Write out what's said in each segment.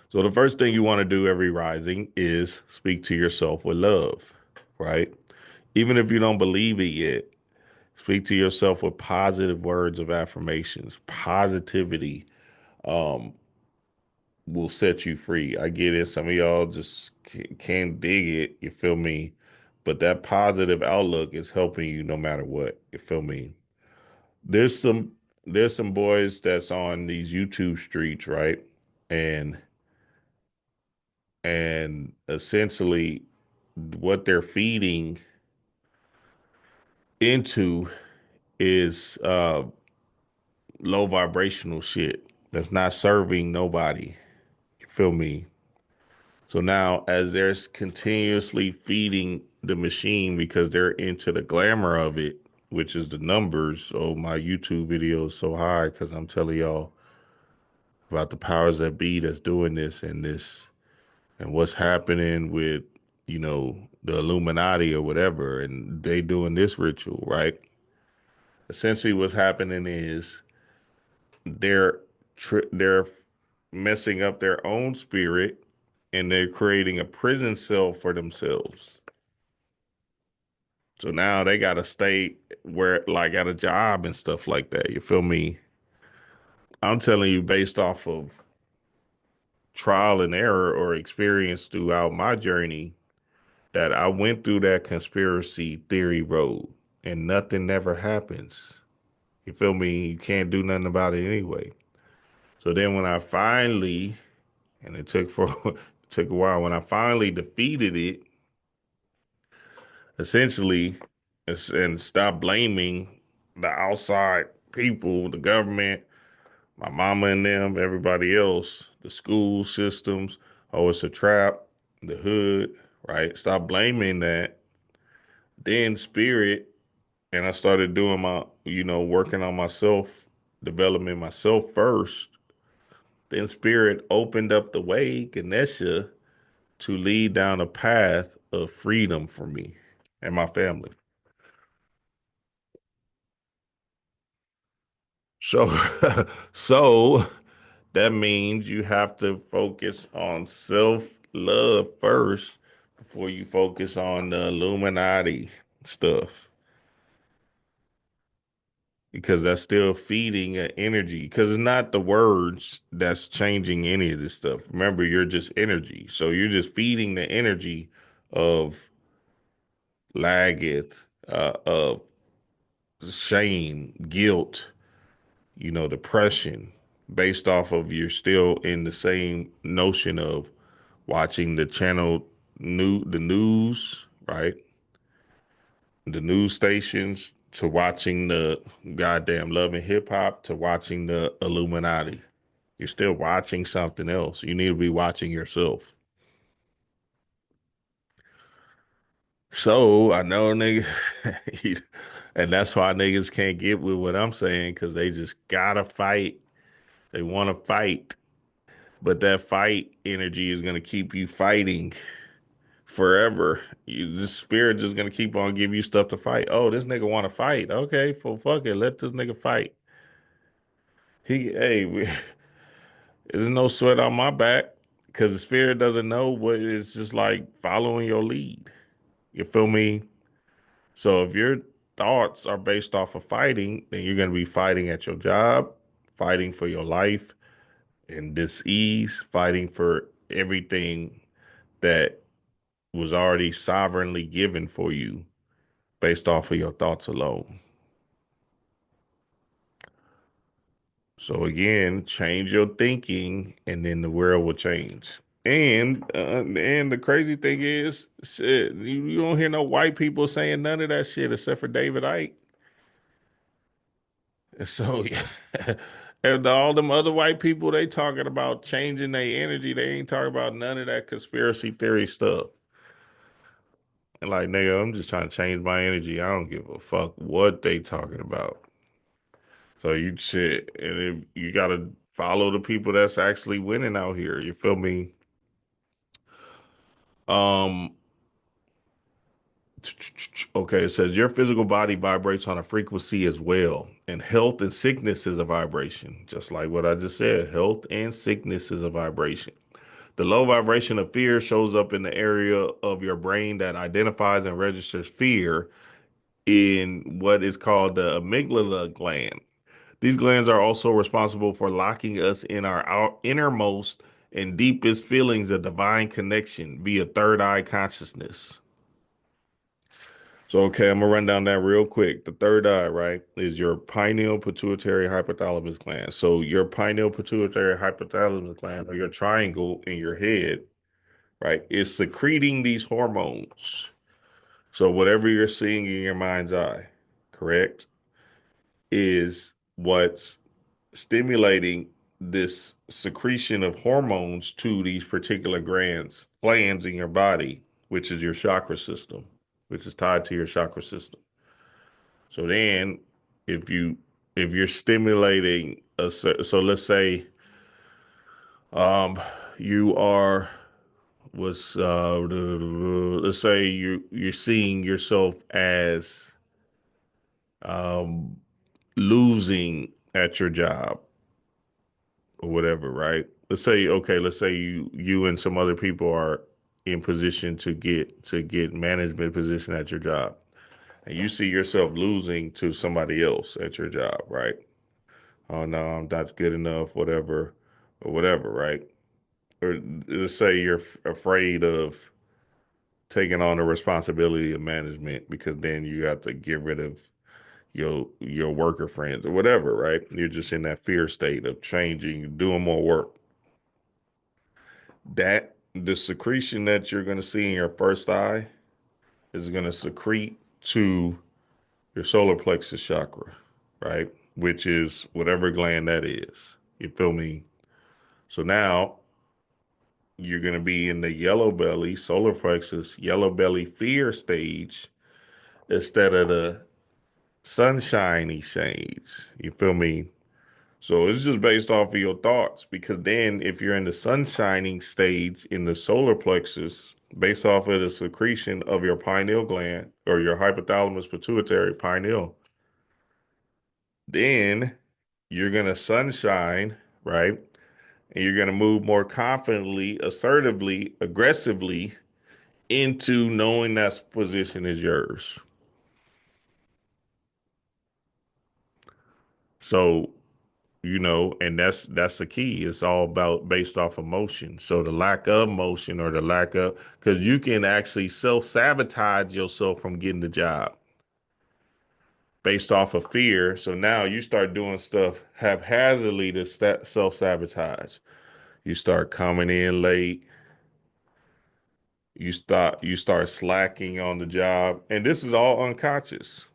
So the first thing you want to do every rising is speak to yourself with love, right? Even if you don't believe it yet, speak to yourself with positive words of affirmations. Positivity will set you free. I get it. Some of y'all just can't dig it. You feel me? But that positive outlook is helping you no matter what. You feel me? There's some there's some boys that's on these YouTube streets, right? And essentially what they're feeding into is low vibrational shit that's not serving nobody. You feel me? So now, as they're continuously feeding the machine because they're into the glamour of it, which is the numbers. So my YouTube video is so high because I'm telling y'all about the powers that be that's doing this and what's happening with, the Illuminati or whatever, and they doing this ritual, right? Essentially, what's happening is they're they're messing up their own spirit and they're creating a prison cell for themselves. So now they got to stay where, like, at a job and stuff like that. You feel me? I'm telling you, based off of trial and error or experience throughout my journey, that I went through that conspiracy theory road and nothing never happens. You feel me? You can't do nothing about it anyway. So then when I finally, and it took for it took a while, when I finally defeated it, essentially, and stopped blaming the outside people, the government, my mama and them, everybody else, the school systems, oh, it's a trap, the hood, right? Stop blaming that. Then spirit, and I started doing my, working on myself, developing myself first. Then spirit opened up the way, Ganesha, to lead down a path of freedom for me and my family. So, so that means you have to focus on self love first before you focus on the Illuminati stuff, because that's still feeding an energy. Because it's not the words that's changing any of this stuff. Remember, you're just energy. So you're just feeding the energy of laggeth, of shame, guilt, depression, based off of you're still in the same notion of watching the news, right? The news stations, to watching the goddamn Love and Hip Hop, to watching the Illuminati. You're still watching something else. You need to be watching yourself. So I know nigga, and that's why niggas can't get with what I'm saying, because they just gotta fight. They want to fight, but that fight energy is gonna keep you fighting forever. The spirit just gonna keep on giving you stuff to fight. Oh, this nigga want to fight. Okay, for fuck it, let this nigga fight. There's no sweat on my back because the spirit doesn't know what it's just like following your lead. You feel me? So if your thoughts are based off of fighting, then you're gonna be fighting at your job, fighting for your life and dis-ease, fighting for everything that was already sovereignly given for you based off of your thoughts alone. So again, change your thinking, and then the world will change. And the crazy thing is, shit, you don't hear no white people saying none of that shit except for David Icke. And so, and all them other white people, they talking about changing their energy. They ain't talking about none of that conspiracy theory stuff. And like, nigga, I'm just trying to change my energy. I don't give a fuck what they talking about. So you shit, and if you gotta follow the people that's actually winning out here, you feel me? Um, okay, it says your physical body vibrates on a frequency as well, and health and sickness is a vibration, just like what I just said. Health and sickness is a vibration. The low vibration of fear shows up in the area of your brain that identifies and registers fear in what is called the amygdala gland. These glands are also responsible for locking us in our innermost and deepest feelings of divine connection via third eye consciousness. So, okay, I'm gonna run down that real quick. The third eye, right, is your pineal pituitary hypothalamus gland. So, your pineal pituitary hypothalamus gland, or your triangle in your head, right, is secreting these hormones. So, whatever you're seeing in your mind's eye, correct, is what's stimulating this secretion of hormones to these particular glands in your body, which is your chakra system, which is tied to your chakra system. So then, if you if you're stimulating so let's say um you are was let's say you're seeing yourself as um losing at your job or whatever, right? Let's say you and some other people are in position to get management position at your job, and you see yourself losing to somebody else at your job, right? Oh no, I'm not good enough, whatever, or whatever, right? Or let's say you're afraid of taking on the responsibility of management because then you have to get rid of your worker friends or whatever, right? You're just in that fear state of changing, doing more work. That the secretion that you're going to see in your first eye is going to secrete to your solar plexus chakra, right? Which is whatever gland that is. You feel me? So now you're going to be in the yellow belly, solar plexus, yellow belly fear stage instead of the sunshiny shades. You feel me? So it's just based off of your thoughts because then if you're in the sun shining stage in the solar plexus, based off of the secretion of your pineal gland or your hypothalamus pituitary pineal, then you're going to sunshine, right? And you're going to move more confidently, assertively, aggressively into knowing that position is yours. So, and that's the key. It's all about based off emotion. So the lack of motion or the lack of, because you can actually self-sabotage yourself from getting the job based off of fear. So now you start doing stuff haphazardly to self-sabotage. You start coming in late. You start slacking on the job, and this is all unconscious.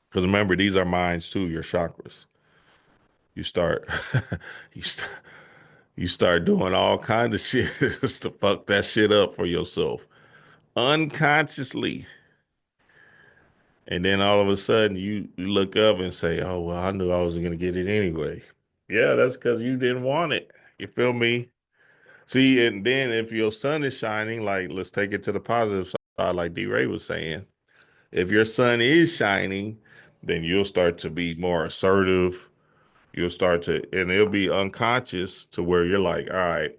Because remember, these are minds too, your chakras. You start, you start, you start doing all kinds of shit just to fuck that shit up for yourself unconsciously. And then all of a sudden you look up and say, oh, well, I knew I wasn't going to get it anyway. Yeah, that's because you didn't want it. You feel me? See, and then if your sun is shining, like let's take it to the positive side, like D Ray was saying, if your sun is shining, then you'll start to be more assertive. You'll start to, and it'll be unconscious to where you're like, all right,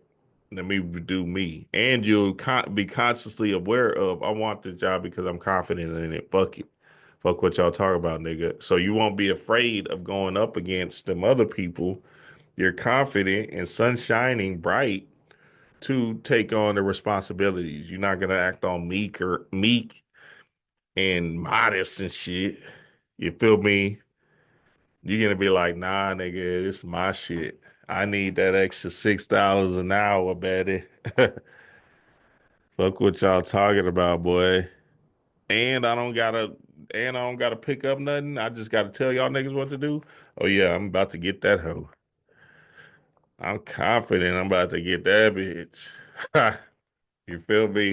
let me do me. And you'll be consciously aware of, I want this job because I'm confident in it. Fuck it. Fuck what y'all talk about, nigga. So you won't be afraid of going up against them other people. You're confident and sun shining bright to take on the responsibilities. You're not gonna act all meek and modest and shit. You feel me? You're gonna be like, nah, nigga, this is my shit. I need that extra $6 an hour, baby. Fuck what y'all talking about, boy. And I don't gotta and I don't gotta pick up nothing. I just gotta tell y'all niggas what to do. Oh yeah, I'm about to get that hoe. I'm confident I'm about to get that bitch. You feel me?